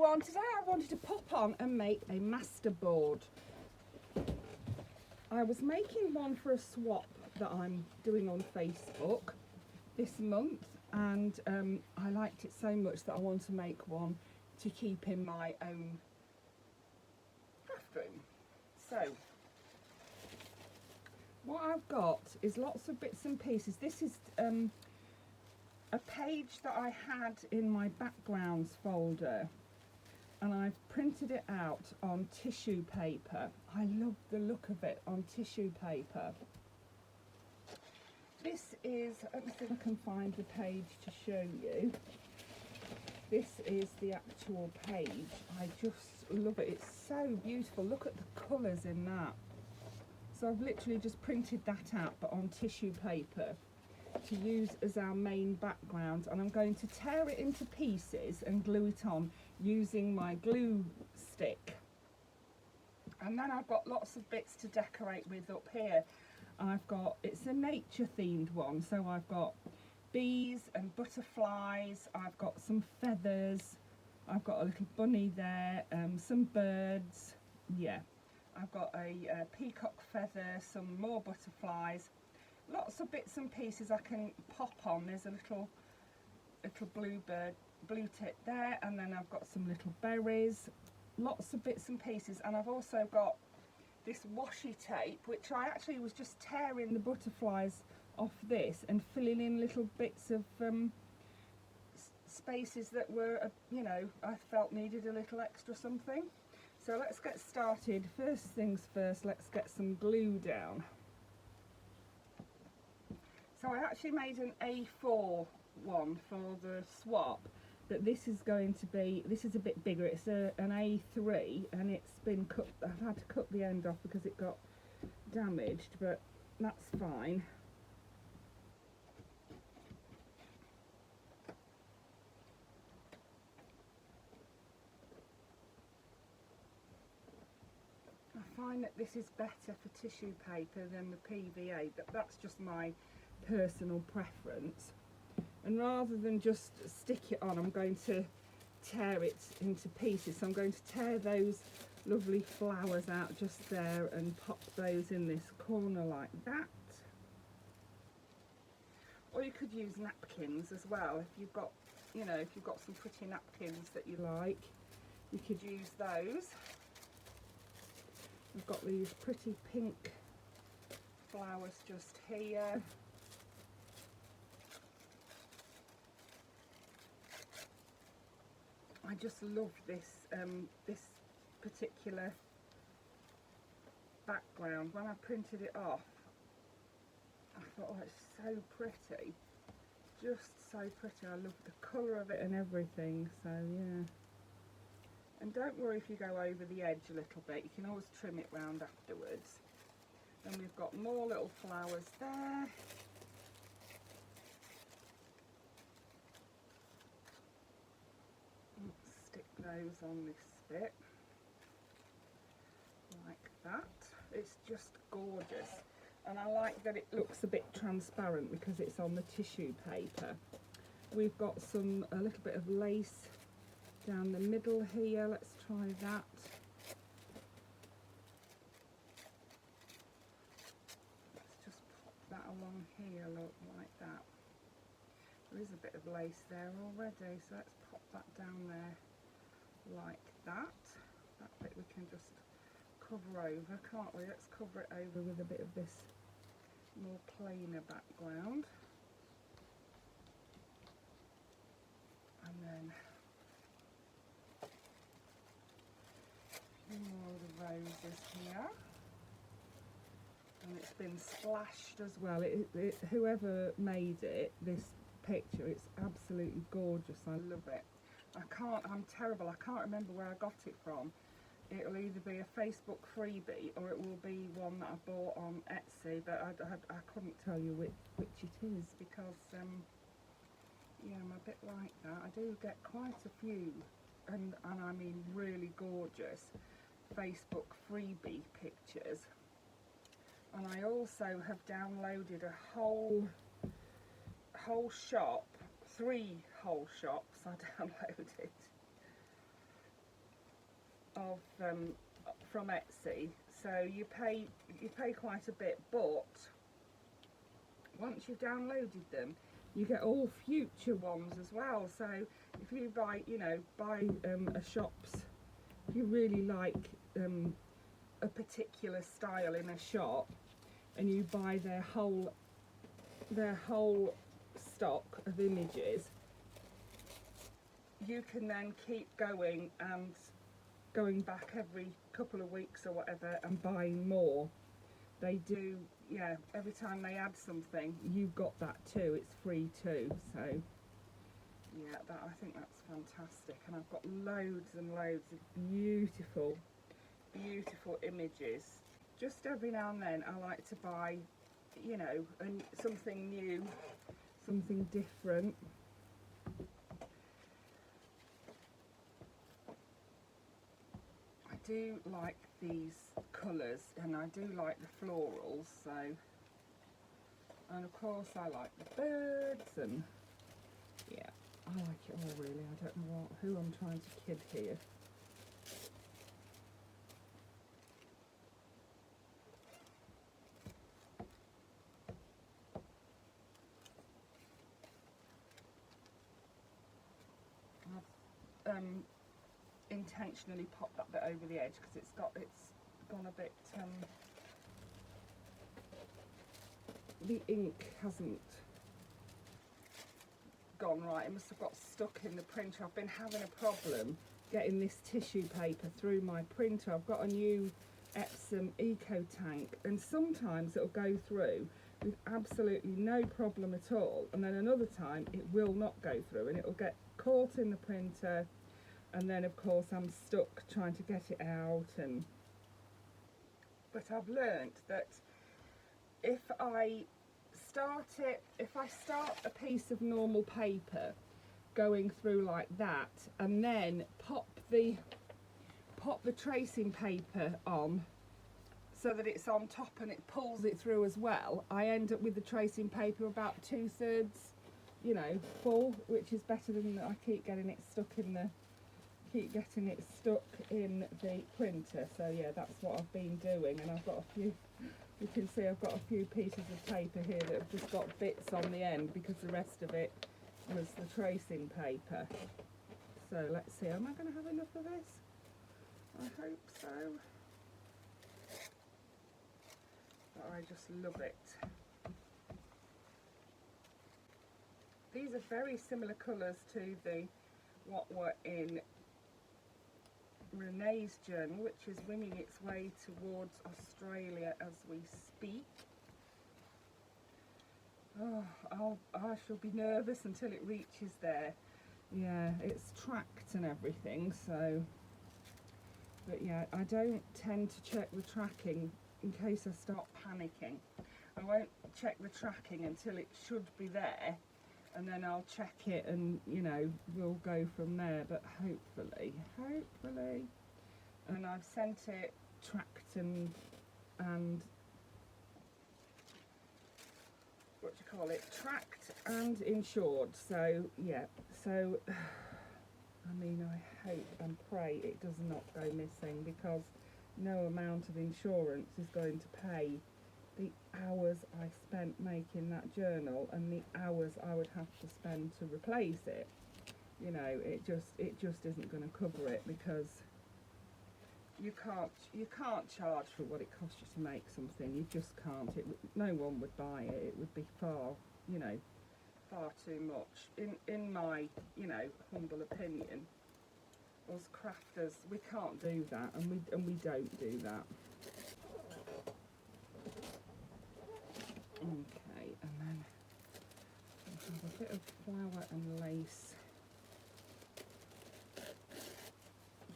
everyone, today I wanted to pop on and make a master board. I was making one for a swap that I'm doing on Facebook this month, and I liked it so much that I want to make one to keep in my own craft room. So what I've got is lots of bits and pieces. This is a page that I had in my backgrounds folder, and I've printed it out on tissue paper. I love the look of it on tissue paper. This is, let me see if I can find the page to show you. This is the actual page. I just love it. It's so beautiful. Look at the colours in that. So I've literally just printed that out, but on tissue paper, to use as our main background, and I'm going to tear it into pieces and glue it on using my glue stick. And then I've got lots of bits to decorate with up here. I've got, it's a nature themed one, so I've got bees and butterflies, I've got some feathers, I've got a little bunny there, some birds, yeah, I've got a peacock feather, some more butterflies. Lots of bits and pieces I can pop on. There's a little blue tit there, and then I've got some little berries. Lots of bits and pieces, and I've also got this washi tape, which I actually was just tearing the butterflies off this and filling in little bits of spaces that were, you know, I felt needed a little extra something. So let's get started. First things first, let's get some glue down. So I actually made an A4 one for the swap, but this is going to be, this is a bit bigger. It's an A3, and it's been cut. I've had to cut the end off because it got damaged, but that's fine. I find that this is better for tissue paper than the PVA, but that's just my personal preference. And rather than just stick it on, I'm going to tear it into pieces. So I'm going to tear those lovely flowers out just there and pop those in this corner like that. Or you could use napkins as well. If you've got, you know, if you've got some pretty napkins that you like, you could use those. I've got these pretty pink flowers just here. I just love this this particular background. When I printed it off, I thought, oh, it's so pretty, just so pretty. I love the colour of it and everything. So yeah, and don't worry if you go over the edge a little bit. You can always trim it round afterwards. And we've got more little flowers there. Stick those on this bit like that. It's just gorgeous, and I like that it looks a bit transparent because it's on the tissue paper. We've got a little bit of lace down the middle here. Let's try that. Let's just pop that along here, look, like that. There is a bit of lace there already, so let's pop that down there like that. That bit we can just cover over, can't we? Let's cover it over with a bit of this more plainer background. And then more of the roses here. And it's been splashed as well. Whoever made it, this picture, it's absolutely gorgeous. I love it. I'm terrible, I can't remember where I got it from. It'll either be a Facebook freebie or it will be one that I bought on Etsy, but I couldn't tell you which it is because yeah, I'm a bit like that. I do get quite a few, and I mean really gorgeous Facebook freebie pictures. And I also have downloaded a whole shop, 3 whole shops I downloaded of from Etsy, so you pay quite a bit, but once you've downloaded them, you get all future ones as well. So if you buy, a shop's, if you really like a particular style in a shop, and you buy their whole stock of images, you can then keep going and going back every couple of weeks or whatever and buying more. They do, yeah, every time they add something, you've got that too, it's free too. So yeah, I think that's fantastic. And I've got loads and loads of beautiful images. Just every now and then I like to buy, and something new, something different. I do like these colours, and I do like the florals, so, and of course I like the birds, and yeah, I like it all really. I don't know who I'm trying to kid here. I've intentionally popped that bit over the edge because it's gone a bit, the ink hasn't gone right. It must have got stuck in the printer. I've been having a problem getting this tissue paper through my printer. I've got a new Epsom Eco Tank, and sometimes it'll go through with absolutely no problem at all, and then another time it will not go through and it'll get caught in the printer, and then of course I'm stuck trying to get it out. But I've learnt that if I start a piece of normal paper going through like that, and then pop the tracing paper on so that it's on top and it pulls it through as well, I end up with the tracing paper about 2/3, full, which is better than I keep getting it stuck in the printer. So yeah, that's what I've been doing, and I've got a few, you can see I've got a few pieces of paper here that have just got bits on the end because the rest of it was the tracing paper. So let's see, am I going to have enough of this? I hope so. But I just love it. These are very similar colours to what were in Renee's journal, which is winging its way towards Australia as we speak. Oh, I shall be nervous until it reaches there. Yeah, it's tracked and everything, so, but yeah, I don't tend to check the tracking in case I start panicking. I won't check the tracking until it should be there, and then I'll check it, and we'll go from there. But hopefully, and I've sent it tracked and what do you call it, tracked and insured. So yeah, so I mean, I hope and pray it does not go missing, because no amount of insurance is going to pay the hours I spent making that journal and the hours I would have to spend to replace it. It just isn't going to cover it, because you can't charge for what it costs you to make something. You just can't. No one would buy it. It would be far too much. In my humble opinion, us crafters, we can't do that, and we don't do that. Okay, and then we'll have a bit of flower and lace.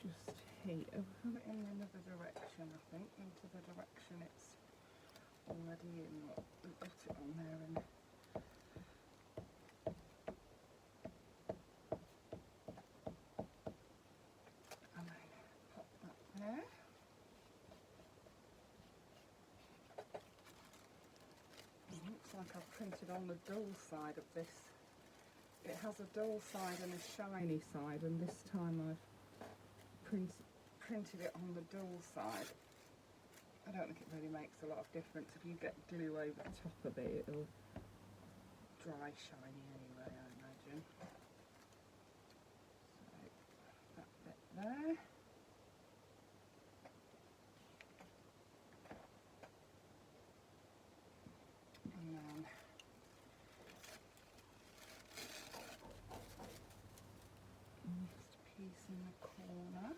Just here. We'll have it in another direction, I think, into the direction it's already in. We've got it on there, and then pop that there. Looks like I've printed on the dull side of this. It has a dull side and a shiny side, and this time I've printed it on the dual side. I don't think it really makes a lot of difference. If you get glue over the top of it, it'll dry shiny anyway, I imagine. So that bit there. And then next piece in the corner.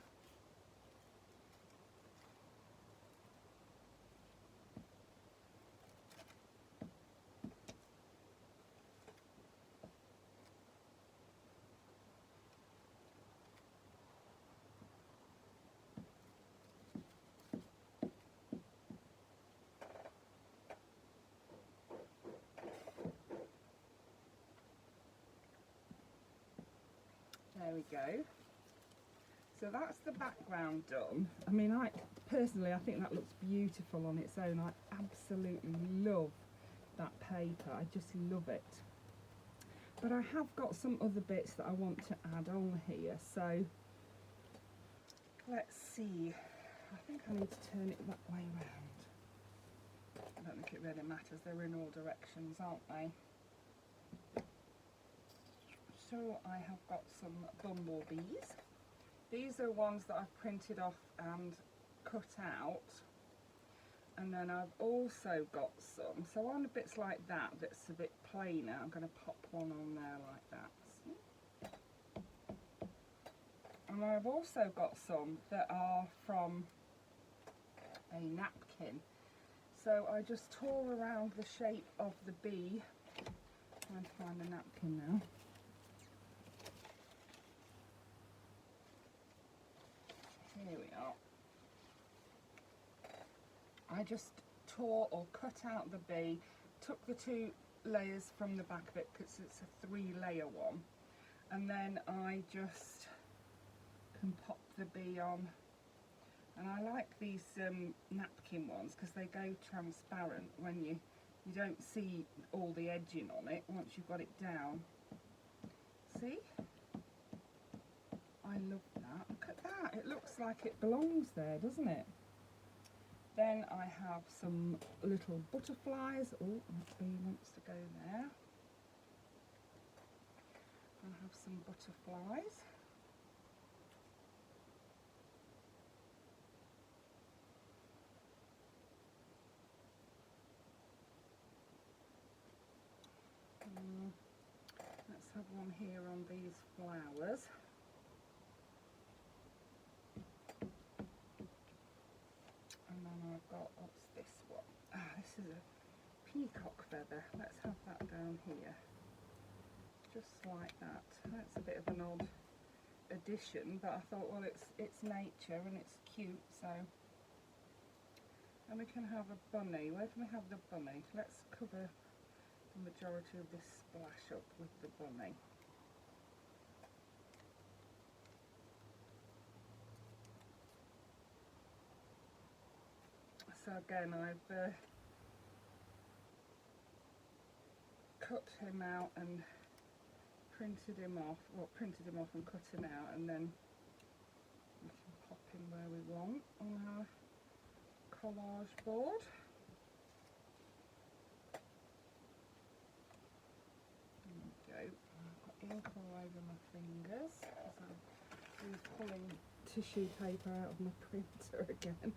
There we go. So that's the background done. I mean, I think that looks beautiful on its own. I absolutely love that paper. I just love it. But I have got some other bits that I want to add on here. So let's see. I think I need to turn it that way round. I don't think it really matters. They're in all directions, aren't they? So I have got some bumblebees. These are ones that I've printed off and cut out, and then I've also got some, so on bits like that that's a bit plainer, I'm going to pop one on there like that. See? And I've also got some that are from a napkin, so I just tore around the shape of the bee. Trying to find the napkin now. Here we are. I just tore or cut out the bee, took the 2 layers from the back of it because it's a 3-layer one, and then I just can pop the bee on. And I like these napkin ones because they go transparent when you don't see all the edging on it once you've got it down. See? I love that. Look at that. It looks like it belongs there, doesn't it? Then I have some little butterflies. Oh, that bee wants to go there. I have some butterflies. Let's have one here on these flowers. And then I've got, what's this one? Ah, this is a peacock feather. Let's have that down here. Just like that. That's a bit of an odd addition, but I thought, well, it's nature and it's cute, so. And we can have a bunny. Where can we have the bunny? Let's cover the majority of this splash up with the bunny. So again, I've cut him out and printed him off, and cut him out, and then we can pop him where we want on our collage board. There we go. I've got ink all over my fingers because I'm pulling tissue paper out of my printer again.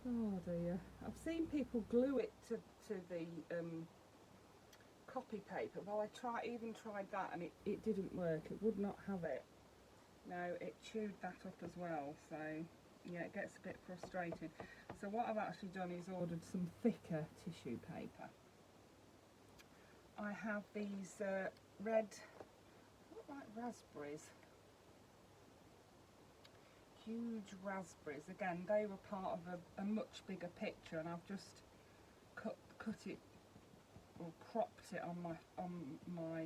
Oh dear. I've seen people glue it to the copy paper. Well, I even tried that and it didn't work. It would not have it. No, it chewed that up as well. So yeah, it gets a bit frustrating. So what I've actually done is ordered some thicker tissue paper. I have these red, look like raspberries. Huge raspberries. Again, they were part of a much bigger picture, and I've just cut it or cropped it on my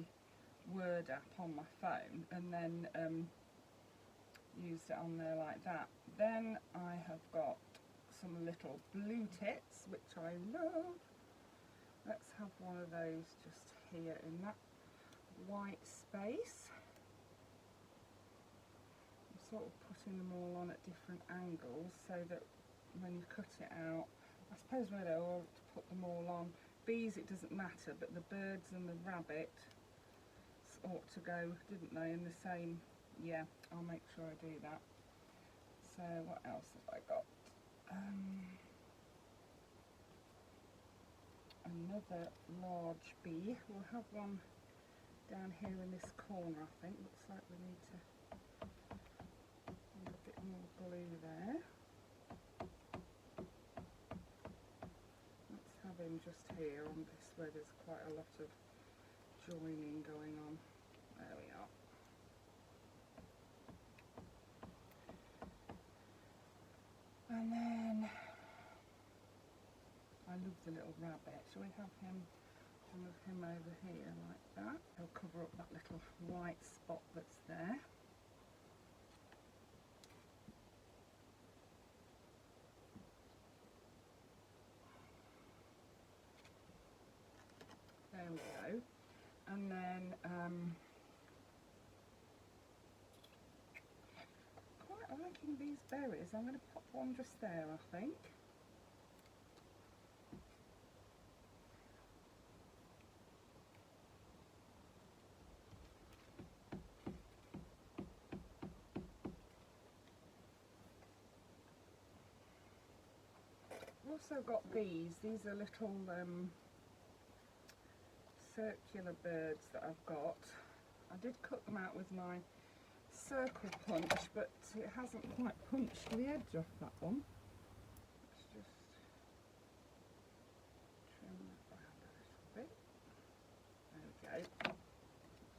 Word app on my phone, and then used it on there like that. Then I have got some little blue tits, which I love. Let's have one of those just here in that white space. sort of putting them all on at different angles so that when you cut it out, I suppose really I ought to put them all on. Bees it doesn't matter, but the birds and the rabbit ought to go, didn't they, in the same. Yeah, I'll make sure I do that. So what else have I got? Another large bee. We'll have one down here in this corner, I think. Looks like we need to add a bit more glue there. Let's have him just here on this where there's quite a lot of joining going on. There we are. And then I love the little rabbit. Shall we have him? Move him over here like that. He'll cover up that little white spot that's there. There we go. And then quite liking these berries. I'm going to pop one just there, I think. Also got these are little circular birds that I've got. I did cut them out with my circle punch, but it hasn't quite punched the edge off that one. Let's just trim that around a little bit. There we go.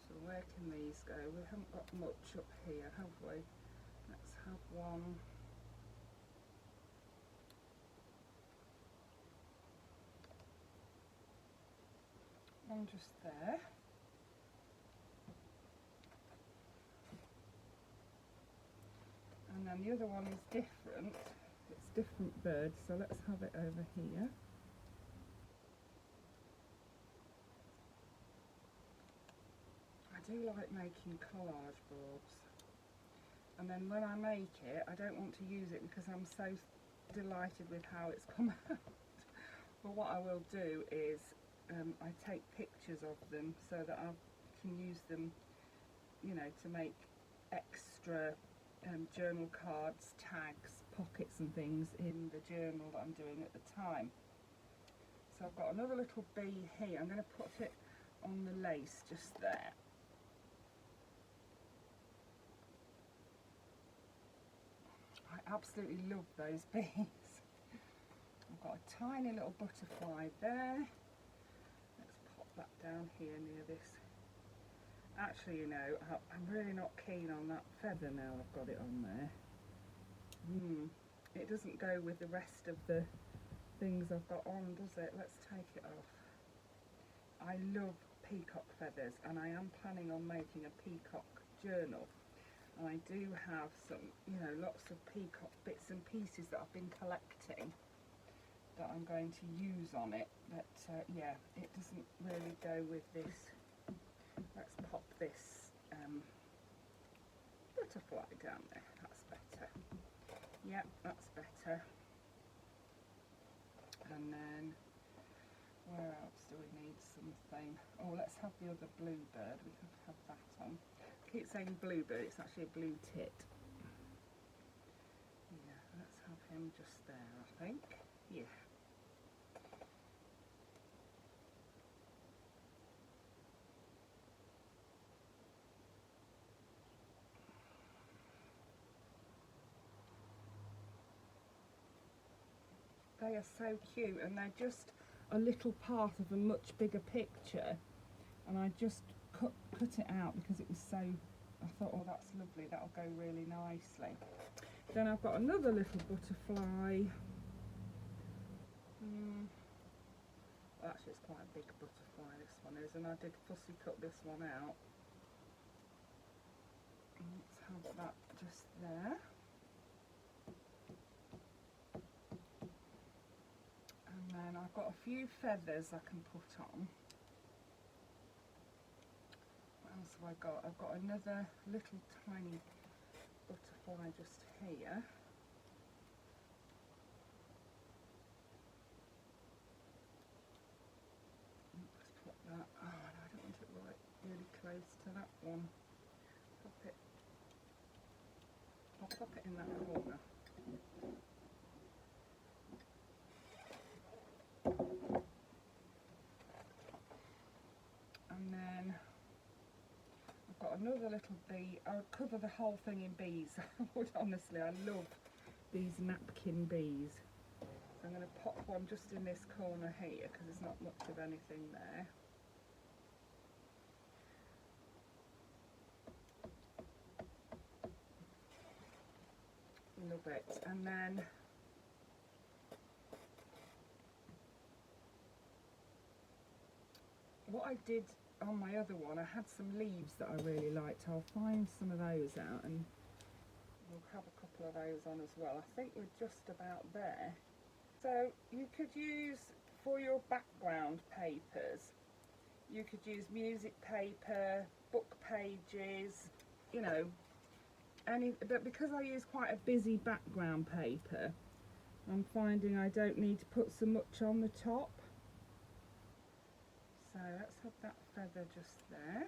So where can these go? We haven't got much up here, have we? Let's have one. One just there. And then the other one is different. It's different birds, so let's have it over here. I do like making collage boards. And then when I make it, I don't want to use it because I'm so delighted with how it's come out. But what I will do is I take pictures of them so that I can use them, you know, to make extra journal cards, tags, pockets and things in the journal that I'm doing at the time. So I've got another little bee here. I'm going to put it on the lace just there. I absolutely love those bees. I've got a tiny little butterfly there. Let's pop that down here near this. Actually, you know, I'm really not keen on that feather now I've got it on there. It doesn't go with the rest of the things I've got on, does it? Let's take it off. I love peacock feathers and I am planning on making a peacock journal. And I do have some, you know, lots of peacock bits and pieces that I've been collecting that I'm going to use on it. But yeah, it doesn't really go with this. Let's pop this butterfly down there. That's better. Yep, that's better. And then where else do we need something? Oh, let's have the other bluebird. We can have that on. I keep saying bluebird, it's actually a blue tit. Yeah, let's have him just there, I think. Yeah. They are so cute and they're just a little part of a much bigger picture, and I just cut it out because it was so, I thought, oh, that's lovely, that'll go really nicely. Then I've got another little butterfly. Well, actually it's quite a big butterfly, this one is, and I did fussy cut this one out. Let's have that just there. And then I've got a few feathers I can put on. What else have I got? I've got another little tiny butterfly try just here. Let's put that, oh no, I don't want it right really close to that one. I'll pop it in that corner. And then I've got another little bee. I'll cover the whole thing in bees. I would honestly, I love these napkin bees. So I'm going to pop one just in this corner here because there's not much of anything there. Love it. And then what I did on my other one, I had some leaves that I really liked. I'll find some of those out and we'll have a couple of those on as well. I think we're just about there. So you could use, for your background papers, you could use music paper, book pages, you know, but because I use quite a busy background paper, I'm finding I don't need to put so much on the top. So let's have that feather just there.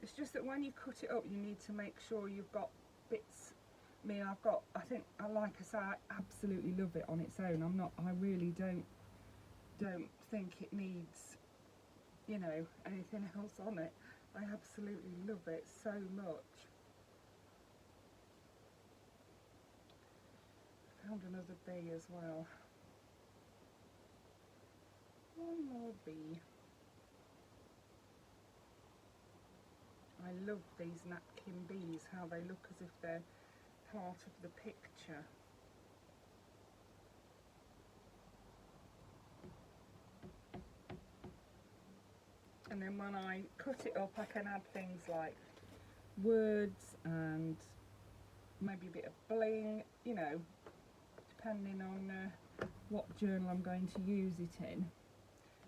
It's just that when you cut it up, you need to make sure you've got bits. I mean, I think, like I say, I absolutely love it on its own. I really don't think it needs, you know, anything else on it. I absolutely love it so much. Found another bee as well. One more bee. I love these napkin bees, how they look as if they're part of the picture. And then when I cut it up, I can add things like words and maybe a bit of bling, you know, depending on what journal I'm going to use it in.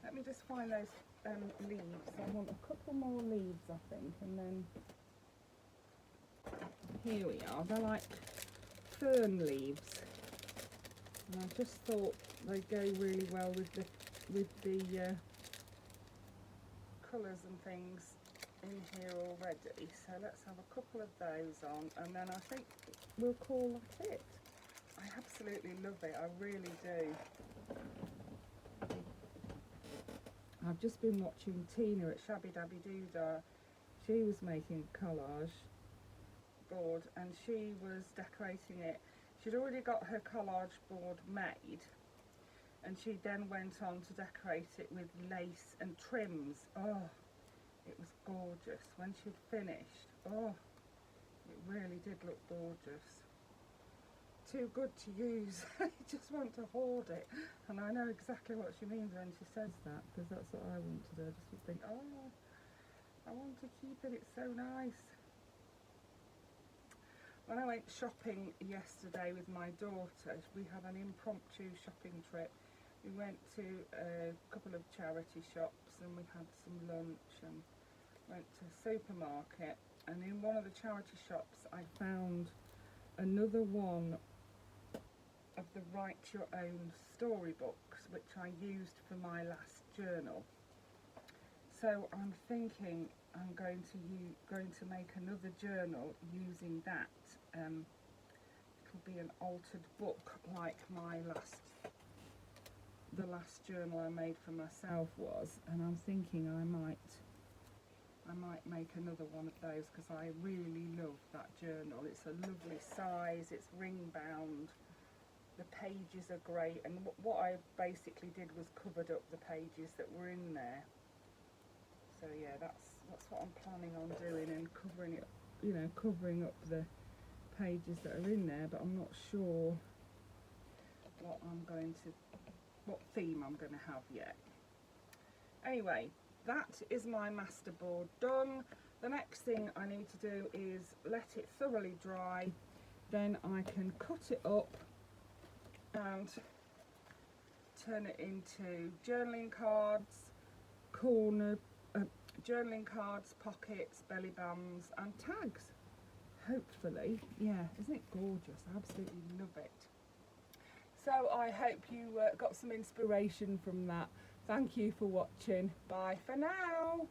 Let me just find those leaves. I want a couple more leaves, I think, and then here we are. They're like fern leaves, and I just thought they go really well with the colours and things in here already. So let's have a couple of those on, and then I think we'll call that it. I absolutely love it, I really do. I've just been watching Tina at Shabby Dabby Doodah. She was making a collage board and she was decorating it. She'd already got her collage board made and she then went on to decorate it with lace and trims. Oh, it was gorgeous. When she'd finished, oh, it really did look gorgeous. Too good to use. You just want to hoard it, and I know exactly what she means when she says that, because that's what I want to do. I just would think, oh, I want to keep it, it's so nice. When I went shopping yesterday with my daughter, we had an impromptu shopping trip. We went to a couple of charity shops and we had some lunch and went to a supermarket, and in one of the charity shops I found another one of the Write Your Own storybooks, which I used for my last journal. So I'm thinking I'm going to make another journal using that. It'll be an altered book like the last journal I made for myself was, and I'm thinking I might make another one of those because I really love that journal. It's a lovely size, it's ring bound, the pages are great, and what I basically did was covered up the pages that were in there. So yeah, that's what I'm planning on doing, and covering it, you know, covering up the pages that are in there, but I'm not sure what theme I'm going to have yet. Anyway, that is my master board done. The next thing I need to do is let it thoroughly dry, then I can cut it up and turn it into journaling cards, journaling cards, pockets, belly bands and tags. hopefully. Yeah, isn't it gorgeous? I absolutely love it. So I hope you got some inspiration from that. Thank you for watching. Bye for now.